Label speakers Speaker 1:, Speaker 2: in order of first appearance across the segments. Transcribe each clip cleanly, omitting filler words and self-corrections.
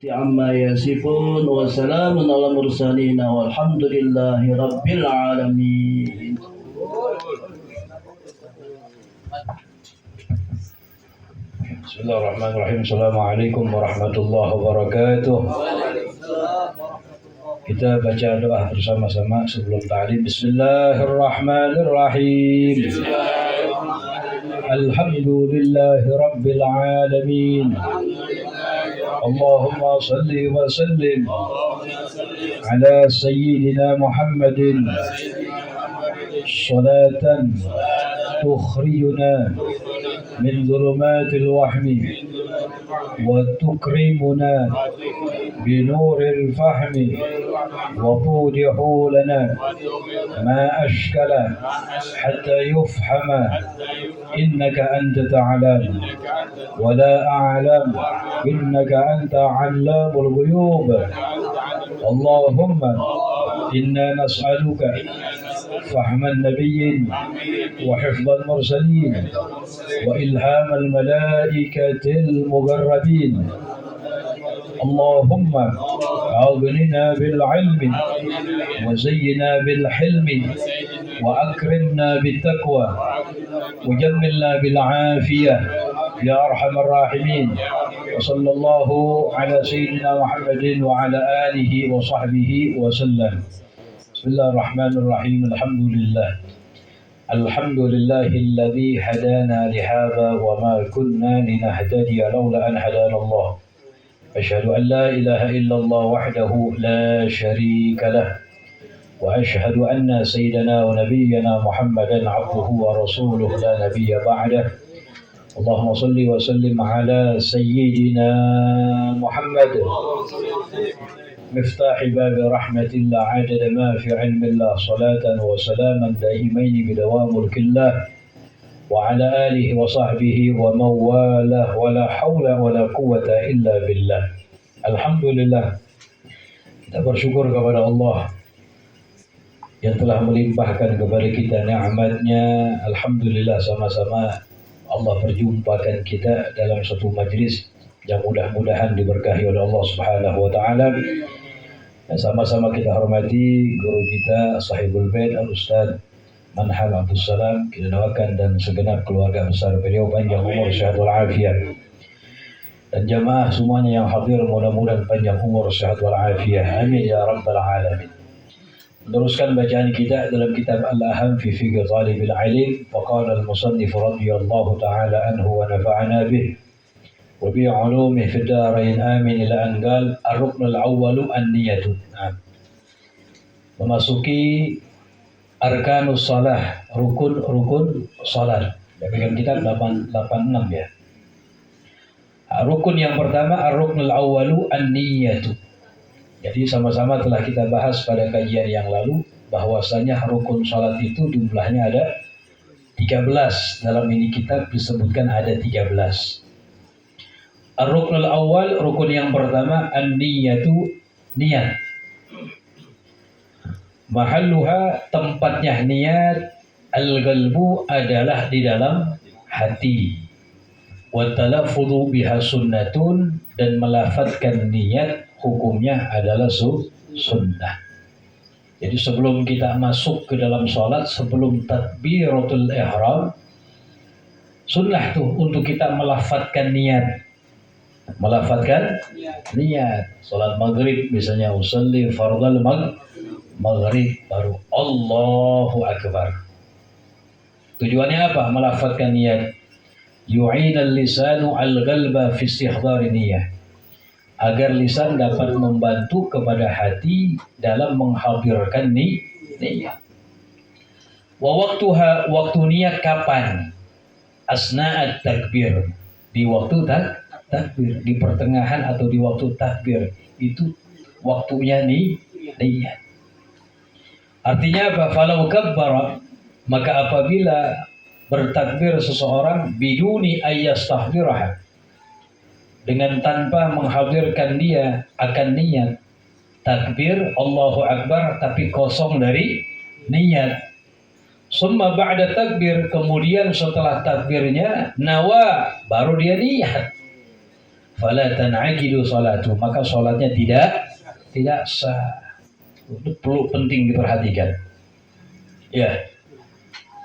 Speaker 1: عما يصفون وسلام على المرسلين والحمد لله رب العالمين. Bismillahirrahmanirrahim. Assalamualaikum warahmatullahi wabarakatuh. Kita baca doa bersama-sama sebelum ta'lim. Bismillahirrahmanirrahim. Alhamdulillahi rabbil alamin. Allahumma salli wa sallim ala sayyidina Muhammadin salatan tukhrijuna min dhulumatil wahmi wa tukrimuna binuril fahmi wa tudihu lana ma ashkala hatta yufhama innaka anta ta'lam wa la a'lam innaka anta 'allamul ghuyub. Allahumma inna nas'aluka فهم النبيين وحفظ المرسلين وإلهام الملائكة المقربين. اللهم أغننا بالعلم وزينا بالحلم وأكرمنا بالتقوى وجملنا بالعافية يا أرحم الراحمين. وصلى الله على سيدنا محمد وعلى آله وصحبه وسلم. Bismillahirrahmanirrahim. Alhamdulillahilladzi hadana lihadza wa ma kunna linahtadiya laula an hadana Allah. Asyhadu an la ilaha illallah wahdahu la syarika lah. Wa asyhadu anna sayyidana wa nabiyyana Muhammadan 'abduhu wa rasuluhu la nabiyya ba'dah. Allahumma shalli wa sallim ala sayyidina Muhammad مفتاح باب رحمة الله عدد ما في علم الله صلاة وسلاما دائمين بدوام ملك الله وعلى آله وصحبه ومن والاه ولا حول ولا قوة إلا بالله. Alhamdulillah, kita bersyukur kepada Allah yang telah melimpahkan kepada kita nikmat-Nya. Alhamdulillah, sama-sama Allah perjumpakan kita dalam satu majlis yang mudah-mudahan diberkahi oleh Allah Subhanahu wa taala. Dan sama-sama kita hormati guru kita Sahibul Bait Al-Ustaz Manhal Abdul Salam. Kita doakan dan segenap keluarga besar beliau panjang umur, sehat walafiat. Dan jamaah semuanya yang hadir mudah-mudahan panjang umur, sehat walafiat. Amin ya rabbal alamin. Meneruskan bacaan kita dalam kitab Al-Aham fi Fiqh Talibil Ilm. Faqala al-musannif radhiyallahu ta'ala anhu wa nafa'ana bih wa bi 'ulumihi fid darain amin ila an qal ar-ruknul awwalu an-niyatu. Memasuki arkanus shalah, rukun salat. Dalam kitab 886 ya. Rukun yang pertama ar-ruknul awwalu an-niyatu. Jadi sama-sama telah kita bahas pada kajian yang lalu bahwasanya rukun salat itu jumlahnya ada 13. Dalam ini kitab disebutkan ada 13. Ar-ruknul awal, rukun yang pertama, an-niyatu, niat. Mahalluha, tempatnya niat, al-qalbu adalah di dalam hati. Wa talaffudhu biha sunnatun, dan melafadzkan niat hukumnya adalah sunnah. Jadi sebelum kita masuk ke dalam sholat, sebelum takbiratul ihram, sunnah tuh untuk kita melafadzkan niat. Melafadzkan niat. Salat maghrib misalnya, usalli fardal maghrib, baru Allahu Akbar. Tujuannya apa? Melafadzkan niat. Yu'inal lisanu al-qalba fi istihdari niyah. Agar lisan dapat membantu kepada hati dalam menghadirkan niat. Wa waktuha, waktu niat kapan? Asna'at takbir. Di waktu takbir, di pertengahan atau di waktu takbir, itu waktunya niat. Artinya apa? Falau kabbara, maka apabila bertakbir seseorang biduni ayyastahdirah, dengan tanpa menghadirkan dia akan niat takbir Allahu Akbar tapi kosong dari niat. Summa ba'da takbir, kemudian setelah takbirnya nawa, baru dia niat. fala tan'aqidu salatu, maka salatnya tidak sah. Itu perlu penting diperhatikan. Ya.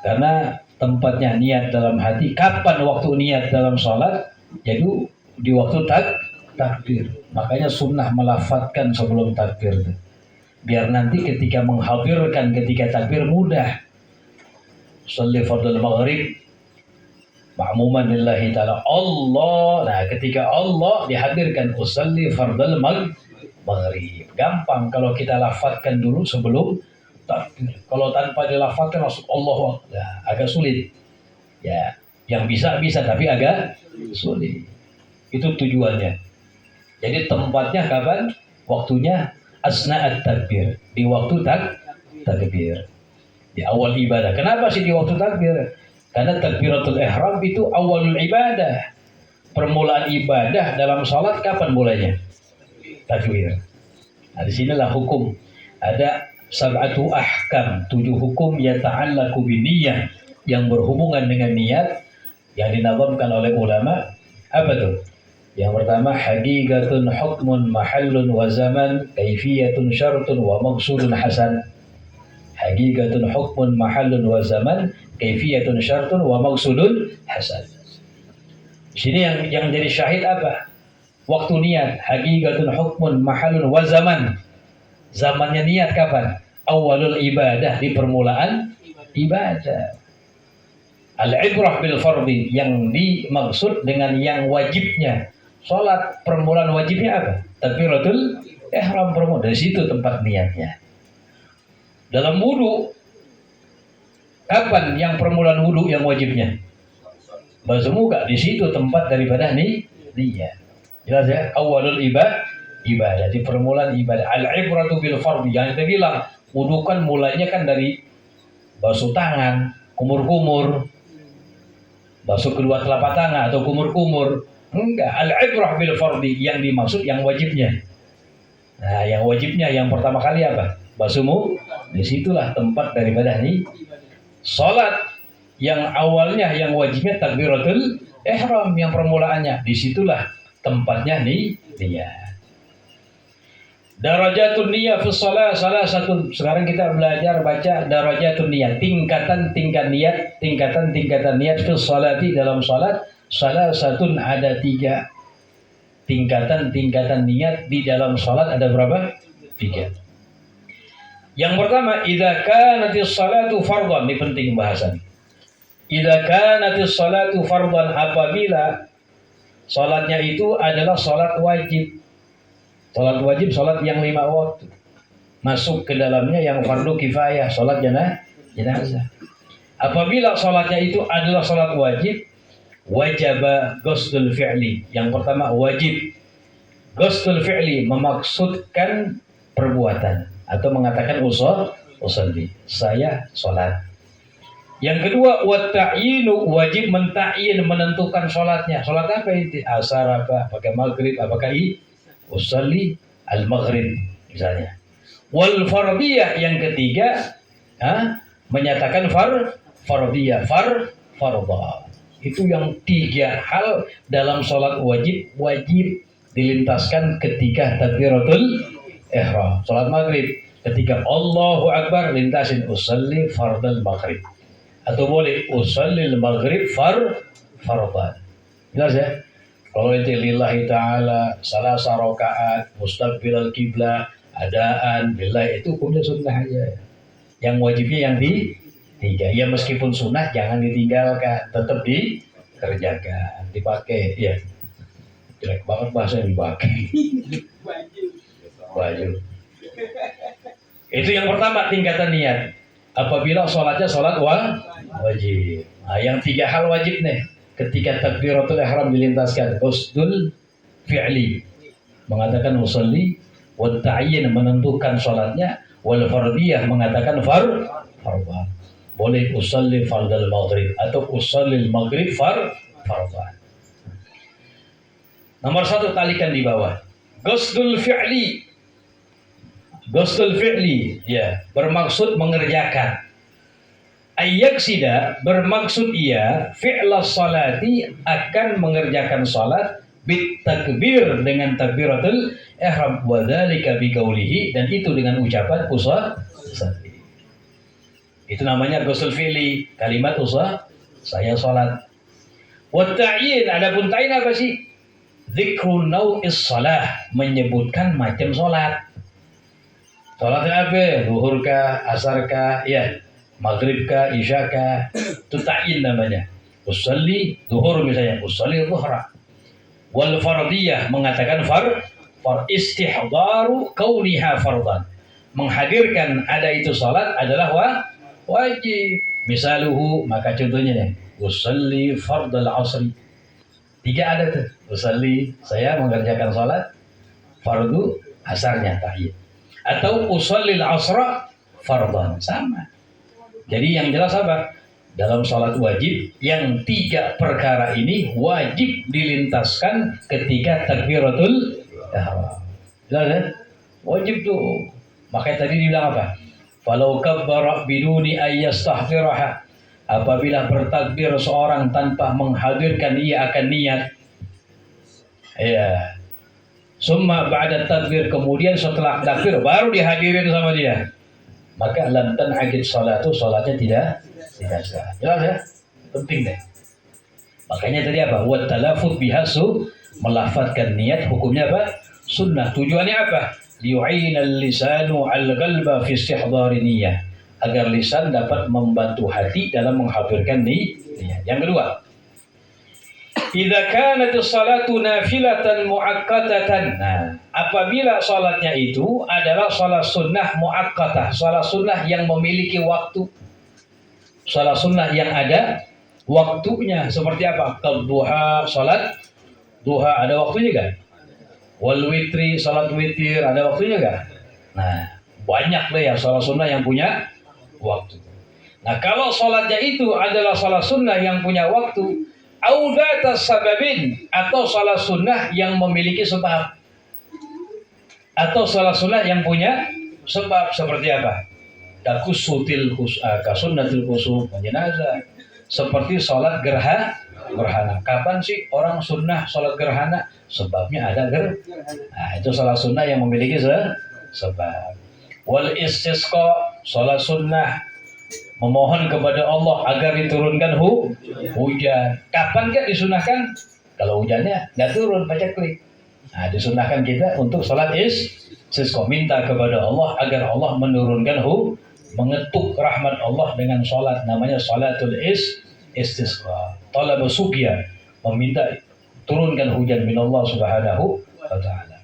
Speaker 1: Karena tempatnya niat dalam hati. Kapan waktu niat dalam salat? Yaitu di waktu takbir. Makanya sunnah melafadzkan sebelum takbir. Biar nanti ketika menghadirkan ketika takbir mudah. Sholli fardal maghrib ma'muman lillahi ta'ala Allah. Nah, ketika Allah dihadirkan usalli fardal maghrib. Gampang kalau kita lafadzkan dulu sebelum takbir. Kalau tanpa dilafadzkan langsung Allahu Akbar, ya, agak sulit. Ya, yang bisa tapi agak sulit. Itu tujuannya. Jadi tempatnya kapan? Waktunya asna'at takbir, di waktu takbir. Di awal ibadah. Kenapa sih di waktu takbir? Karena takbiratul ihram itu awalul ibadah. Permulaan ibadah dalam salat kapan mulainya? Takbir. Nah, disinilah hukum. Ada sab'atu ahkam, 7 hukum yata'allaqu binniyah, yang berhubungan dengan niat yang dinazamkan oleh ulama. Apa tuh? Yang pertama, haqiqatun hukmun mahallun wa zaman kaifiyatun syartun wa maqsudun hasan. Haqiqatun hukmun mahallun wa zaman kaifiyatun syartun wa maqsudun hasan. Di sini yang jadi syahid apa? Waktu niat, haqiqatun hukmun mahallun wa zaman. Zamannya niat kapan? Awalul ibadah, di permulaan ibadah. Al-ibrah bil fardhi, yang dimaksud dengan yang wajibnya. Salat permulaan wajibnya apa? Takbiratul ihram permulaan. Dari situ tempat niatnya. Dalam wudu, kapan yang permulaan wudu yang wajibnya? Basuh muka. Di situ tempat daripada niat. Jelas ya? Awalul ibadah, di permulaan ibadah. Al-ibratu bil fardhi, yang kita bilang wudu kan mulainya kan dari basuh tangan, kumur-kumur, basuh kedua telapak tangan atau kumur-kumur. Enggak, al-ibrah bil fardhi, yang dimaksud yang wajibnya. Nah, yang wajibnya yang pertama kali apa? Basuhmu. Disitulah tempat daripada salat yang awalnya yang wajibnya takbiratul ihram, yang permulaannya. Disitulah tempatnya niat. Darajatun niyah fi shalah salah satu. Sekarang kita belajar baca darajatun niyah, tingkatan niat fi shalati, dalam salat. Salah satu, ada 3 tingkatan niat di dalam salat. Ada berapa? 3. Yang pertama, idza kanatis salatu fardhan. Ini penting bahasan. Idza kanatis salatu fardhan, apabila salatnya itu adalah salat wajib. Salat wajib, salat yang 5 waktu. Masuk ke dalamnya yang fardu kifayah, salat jenazah. Apabila salatnya itu adalah salat wajib, wajaba ghusl fi'li. Yang pertama wajib ghusl fi'li, memaksudkan perbuatan atau mengatakan usolli, saya salat. Yang kedua, wa ta'yinu, wajib mentakyin, menentukan salatnya. Salat apa itu? Asar apa? Apakah maghrib? Apakah usolli al-maghrib misalnya. Wal fardiyah, yang ketiga, menyatakan fardiyah, fardha. Itu yang 3 hal dalam salat wajib dilintaskan ketika takbiratul ihram. Salat maghrib, ketika Allahu Akbar, lintasin usolli fardal maghrib. Atau boleh usolli al-maghrib fardhan. Jelas ya? Kalau itu lillahi ta'ala, salasa rakaat, mustaqbilal qiblah, adaan, billah, itu hukumnya sunnah aja. Yang wajibnya yang 3. Ya meskipun sunnah jangan ditinggalkan, tetap dikerjakan, dipakai. Ya, jelek banget bahasa yang dipakai. Baju. Itu yang pertama, tingkatan niat. Apabila sholatnya sholat wajib. Nah, yang 3 hal wajib nih. Ketika takbiratul ihram dilintaskan, qasdul fi'li, mengatakan usolli, wa ta'yin, menentukan sholatnya, wal fardiyah, mengatakan fardhan. Boleh usolli fardal maghrib atau usolli maghrib fardhan. Nomor 1, talikan di bawah. Qasdul fi'li. Qasdul fi'li, ya, bermaksud mengerjakan. Ayyaksida, bermaksud ia fi'las salati, akan mengerjakan salat, bit takbir dengan takbiratul ihram wa dzalika biqaulihi dan itu dengan ucapan usalli. Itu namanya ghusl fi'li, kalimat saya salat. Wa ta'yin, adapun ta'yin apa sih? Dzikru nau'is shalah, menyebutkan macam salat. Salatnya apa? Zuhur kah, asar kah, ya, maghrib kah, isya kah? Itu ta'yin namanya. Usalli zuhur misalnya, usalli zuhra. Wal fardiyah mengatakan far istihdaru kauniha fardan. Menghadirkan ada itu salat adalah wajib. Misaluhu, maka contohnya nih, usalli fardal asri. 3 ada tuh. Usalli, saya mengerjakan salat fardu asarnya ta'yin. Atau usallil asra fardan, sama. Jadi yang jelas apa? Dalam salat wajib yang 3 perkara ini wajib dilintaskan ketika takbiratul ihram. Jelas ya? Wajib tuh. Makanya tadi dibilang apa? Falau kabbara biduni ayyastahfiraha. Apabila bertakbir seorang tanpa menghadirkan ia akan niat. Ya. Summa ba'da takbir, kemudian setelah takbir baru dihadirin sama dia. Maka lam tan'aqid salatu, salatnya tidak sah. Jelas ya? Penting deh. Makanya tadi apa? Wa talafuz bihasu, melafadzkan niat hukumnya apa? Sunnah. Tujuannya apa? Liyu'inal lisanu al-qalba fi istihdari niyyah. Agar lisan dapat membantu hati dalam menghadirkan niat. Yang kedua, idza kanat as-salatu nafilatan muakkatatan. Nah, apabila salatnya itu adalah salat sunnah muakkatah, salat sunnah yang memiliki waktu. Salat sunnah yang ada waktunya seperti apa? Duha, salat duha ada waktunya kan? Wal witri, salat witir ada waktunya kan? Nah, banyak deh ya salat sunnah yang punya waktu. Nah, kalau salatnya itu adalah salat sunnah yang punya waktu, audatas sababin, atau salat sunnah yang memiliki sebab, atau salat sunnah yang punya sebab seperti apa? Dakusutil kasunnatil kusuf jenazah, seperti salat gerhana. Kapan sih orang sunnah salat gerhana? Sebabnya ada Nah, itu salat sunnah yang memiliki sebab. Wal istisqa, salat sunnah memohon kepada Allah agar diturunkan hujan. Kapan gak disunahkan? Kalau hujannya nggak turun, baca klik. Nah, disunahkan kita untuk salat istisqa, minta kepada Allah agar Allah menurunkan mengetuk rahmat Allah dengan salat, namanya salatul istisqa. Talab suqya, meminta turunkan hujan min Allah Subhanahu wa taala.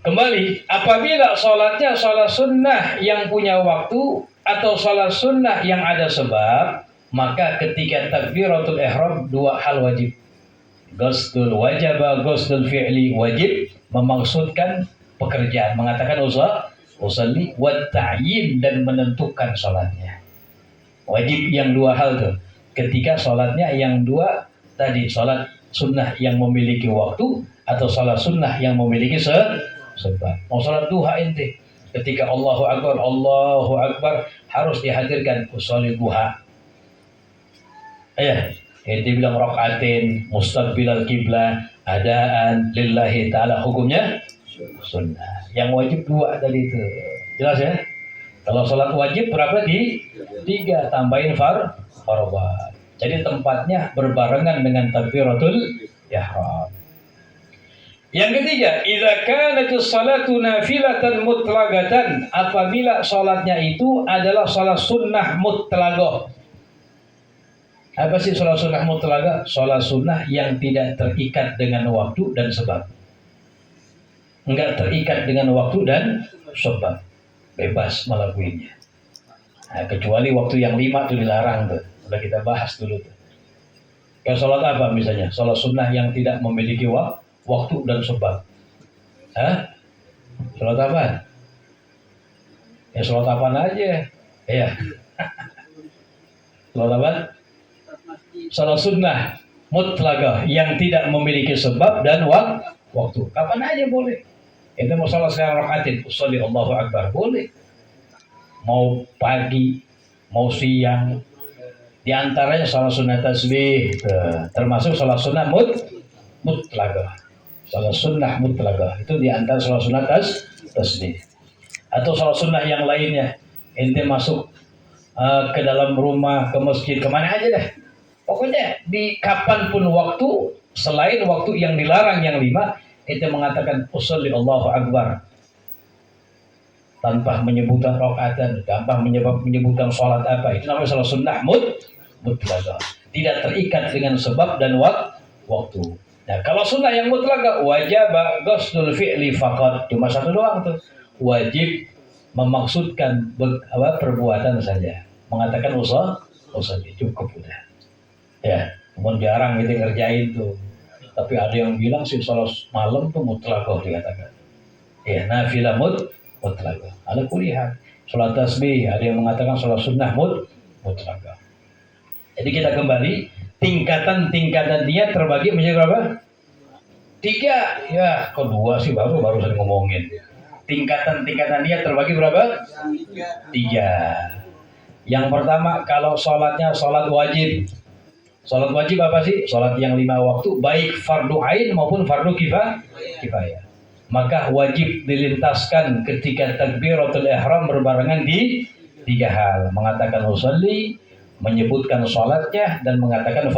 Speaker 1: Kembali, apabila salatnya salat sunnah yang punya waktu atau salat sunnah yang ada sebab, maka ketika takbiratul ihram 2 hal wajib. Ghusl wajaba, ghusl fi'li, wajib memaksudkan pekerjaan, mengatakan usalli wa ta'yin, dan menentukan salatnya. Wajib yang 2 hal tuh. Ketika salatnya yang 2 tadi, salat sunnah yang memiliki waktu atau salat sunnah yang memiliki sebab. Mau salat duha ente, ketika Allahu Akbar harus dihadirkan usolli duha. Ente bilang rakaatin mustaqbilal kiblah adaan lillahi ta'ala, hukumnya sunnah. Yang wajib 2 tadi itu. Jelas ya? Kalau salat wajib berapa? 3, tambahin fardhan. Jadi tempatnya berbarengan dengan takbiratul ihram. Yang ketiga, idza kanatus salatu nafilatan mutlaqatan, apabila salatnya itu adalah salat sunnah mutlaqah. Apa sih salat sunnah mutlaqah? Salat sunnah yang tidak terikat dengan waktu dan sebab. Enggak terikat dengan waktu dan sebab. Bebas melakukannya. Nah, kecuali waktu yang 5 itu dilarang tuh. Sudah kita bahas dulu tuh. Kayak salat apa misalnya? Salat sunnah yang tidak memiliki waktu dan sebab. Salat apa? Ya salat apaan aja. Iya. Salat apa? Salat sunnah mutlaqah yang tidak memiliki sebab dan waktu. Kapan aja boleh. Itu mau salat sekarang rakaatin, usolli Allahu Akbar, boleh. Mau pagi, mau siang. Di antaranya salat sunnah tasbih, termasuk salat sunnah mutlaqah. Salat sunnah mutlaqah itu di antara salat sunnah tasbih. Atau salat sunnah yang lainnya, ente masuk ke dalam rumah, ke masjid, kemana aja dah. Pokoknya di kapanpun waktu selain waktu yang dilarang yang 5, ente mengatakan usolli Allahu Akbar tanpa menyebutkan rakaatan, tanpa menyebutkan sholat apa, itu namanya salat sunnah mutlaqah. Tidak terikat dengan sebab dan waktu. Nah, kalau sunnah yang mutlaqah wajib ghusl fi'li faqat, cuma satu doang tuh. Wajib memaksudkan perbuatan saja. Mengatakan usolli cukup udah. Ya, namun jarang kita ngerjain tuh. Tapi ada yang bilang sih salat malam tuh mutlaqah dikatakan. Ya, nafilah mutlaqah. Ada kuliah. Salat tasbih, ada yang mengatakan salat sunnah mutlaqah. Jadi kita kembali, tingkatan-tingkatan dia terbagi menjadi berapa? 3. Ya, kedua sih baru saya ngomongin. Tingkatan-tingkatan dia terbagi berapa? 3. Yang pertama, kalau sholatnya sholat wajib. Sholat wajib apa sih? Sholat yang 5 waktu, baik fardu ain maupun fardu kifayah. Maka wajib dilintaskan ketika takbiratul ihram berbarengan di 3 hal. Mengatakan usolli, menyebutkan sholatnya, dan mengatakan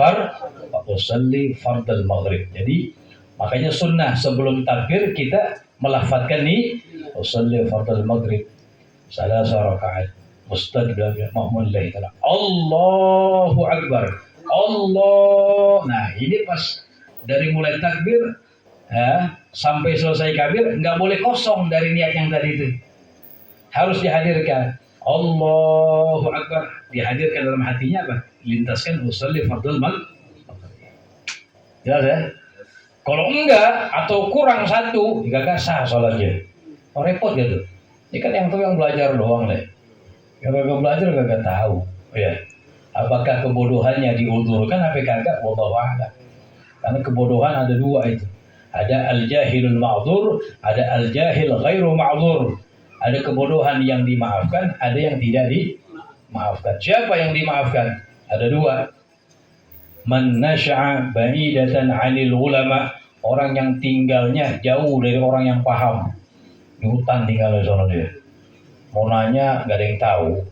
Speaker 1: usolli fardal maghrib. Jadi makanya sunnah sebelum takbir kita melafadzkan nih usolli fardal maghrib salasa rakaat mustaqbil mahmulillahi ta'ala Allahu Akbar Allah. Nah ini pas dari mulai takbir sampai selesai kabir nggak boleh kosong dari niat yang tadi itu, harus dihadirkan Allahu Akbar, dihadirkan dalam hatinya apa? Lintaskan usolli fardal maghrib. Jelas ya? Kalau enggak atau kurang satu, gak sah sholatnya. Oh, repot gitu. Ini kan yang belajar doang deh. Yang kagak belajar gak tahu. Ya. Apakah kebodohannya diudurkan apa kagak? Wallahu a'lam. Karena kebodohan ada 2 itu. Ada al-jahilul ma'dzur, ada al-jahil ghairu ma'dzur. Ada kebodohan yang dimaafkan, ada yang tidak dimaafkan. Siapa yang dimaafkan? Ada 2. Man nasha'a ba'idatan 'anil ulama, orang yang tinggalnya jauh dari orang yang paham. Di hutan tinggal di sana dia. Mau nanya enggak ada yang tahu.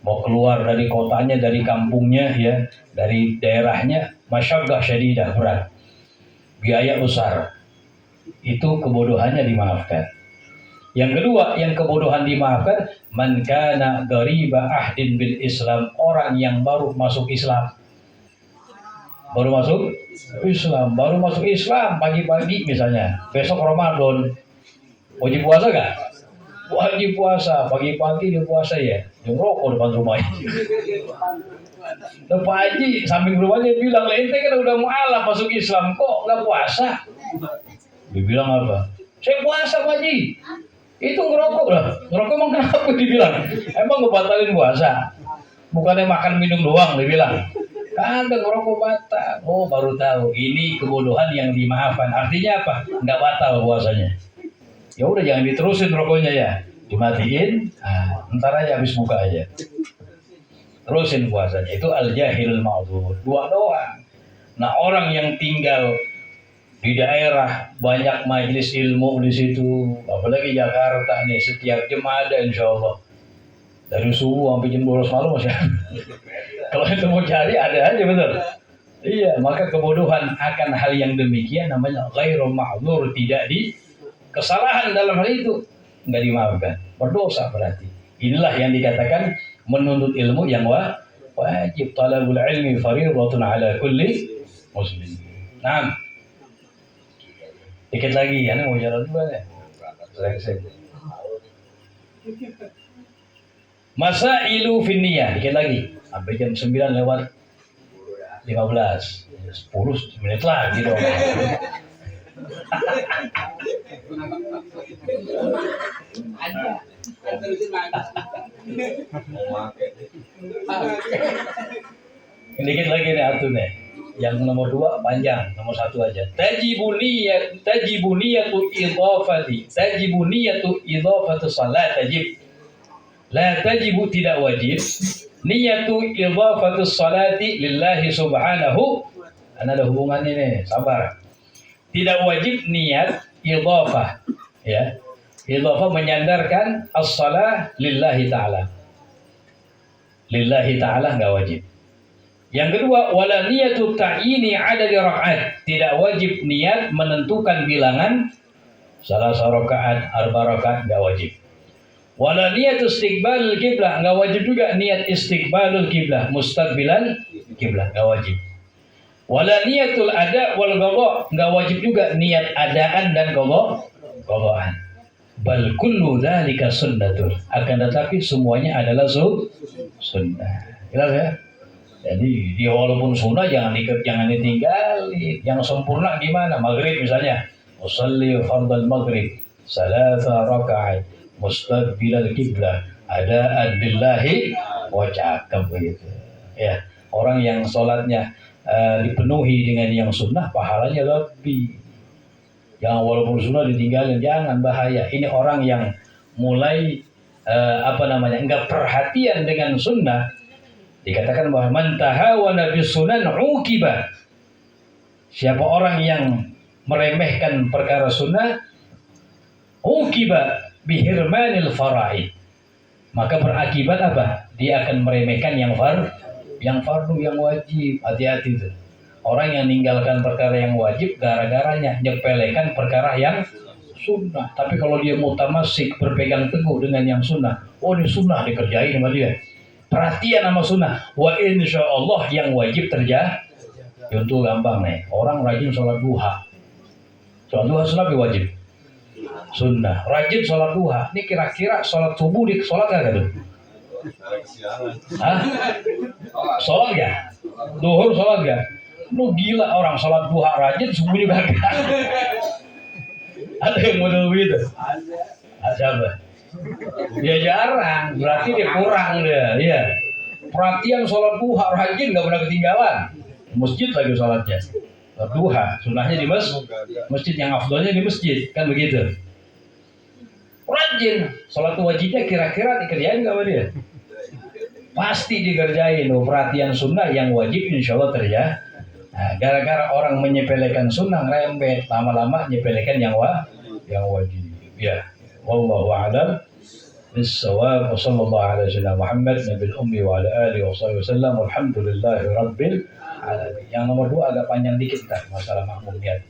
Speaker 1: Mau keluar dari kotanya, dari kampungnya ya, dari daerahnya, masyaqqah syadidah, berat. Biaya besar. Itu kebodohannya dimaafkan. Yang kedua, yang kebodohan dimaafkan, man kana ghariba ahdin bil Islam, orang yang baru masuk Islam. Baru masuk Islam pagi-pagi misalnya, besok Ramadan, wajib puasa gak? Wajib puasa, pagi-pagi dia puasa ya, dia rokok depan rumahnya. Pak Haji samping rumahnya bilang, ente kan udah mualaf masuk Islam, kok nggak puasa? Dia bilang apa? Saya puasa Pak Haji. Itu ngerokok lah, ngerokok emang kenapa dibilang? Emang ngebatalin puasa? Bukannya makan minum doang dibilang. Kagak, ngerokok batal. Oh baru tahu, ini kebodohan yang dimaafkan. Artinya apa? Nggak batal puasanya. Ya udah jangan diterusin rokoknya ya, dimatiin. Ntar aja habis buka aja. Terusin puasanya. Itu al-jahilul ma'dzur. 2 doang. Nah orang yang tinggal di daerah banyak majelis ilmu di situ, apalagi Jakarta nih, setiap jam ada insya Allah. Dari subuh sampai jam 12 malam masih ada. Kalau itu mau cari ada aja, betul. Iya, maka kebodohan akan hal yang demikian namanya ghairu ma'dzur, tidak kesalahan dalam hal itu enggak dimaafkan. Berdosa berarti. Inilah yang dikatakan menuntut ilmu yang wajib. Talabul ilmi fardhatun ala kulli muslim. Nah, dikit lagi, ane mau jalan dulu ya. Masailu finniyah, dikit lagi. Sampai jam 9 lewat 15. 10 menit lagi dong. Dikit lagi nih atunya. Yang nomor 2 panjang, nomor 1 aja. Tajibuniyatu idhafatu salat tajib. La tajibu, tidak wajib. Niyatu idhafatu salati lillahi subhanahu. Ada hubungannya nih, sabar. Tidak wajib niat idhafah, ya. Idhafah menyandarkan as-salah lillahi ta'ala. Lillahi ta'ala enggak wajib. Yang kedua, wala niyatu ta'yini adadi rakaat. Tidak wajib niat menentukan bilangan salah rakaat, arba rakaat, enggak wajib. Wala niyatu istiqbalul kiblah, enggak wajib juga niat istiqbalul kiblah, mustaqbilal kiblah, enggak wajib. Wala niyatul ada wal qadha, enggak wajib juga niat adaan dan qadhaan. Bal kullu dzalika sunnatul. Akan tetapi semuanya adalah sunnah. Jelas ya? Jadi dia walaupun sunnah jangan ditinggalin. Yang sempurna gimana? Maghrib misalnya, usalli fardal maghrib salasa rakaat mustaqbilal kiblah adaan billahi wa cakap begitu. Ya, orang yang sholatnya dipenuhi dengan yang sunnah pahalanya lebih. Jangan walaupun sunnah ditinggalin, jangan, bahaya. Ini orang yang mulai enggak perhatian dengan sunnah. Dikatakan bahwa man tahawana bis sunan uqiba. Siapa orang yang meremehkan perkara sunnah, uqiba bihirmanil faraid. Maka berakibat apa? Dia akan meremehkan yang fardu, yang wajib. Hati-hati itu. Orang yang meninggalkan perkara yang wajib gara-garanya nyepelekan perkara yang sunnah. Tapi kalau dia mutamasik, berpegang teguh dengan yang sunnah, oh ini sunnah dikerjain sama dia. Perhatian sama sunnah. Wa insya Allah yang wajib terjadi. Contoh gampang nih, orang rajin sholat duha. Sholat duha sunnah wajib. Sunnah. Rajin sholat duha. Ini kira-kira sholat subuh di sholat gak tuh? Hah? Sholat gak? Duhur sholat gak? Lu gila, orang sholat duha rajin subuh juga gak? Ada yang model begitu? Ada apa? Ya jarang, berarti dia kurang dia. Ya. Perhatian sholat duha rajin gak pernah ketinggalan. Masjid lagi sholatnya. Sholat duha, sunnahnya di masjid, yang afdolnya di masjid, kan begitu. Rajin, sholat wajibnya kira-kira dikerjain gak sama dia? Pasti dikerjain. Perhatian sunnah yang wajib insya Allah terjadi. Nah, gara-gara orang menyepelekan sunnah rembet, lama-lama menyepelekan yang wajib. Ya, wallahu a'lam bis-shawab. Wassallallahu ala sayyidina Muhammad nabil ummi wa ala alihi wasallam. Walhamdulillahi rabbil alamin. Yang nomor 2 agak panjang dikit masalah makmum niat.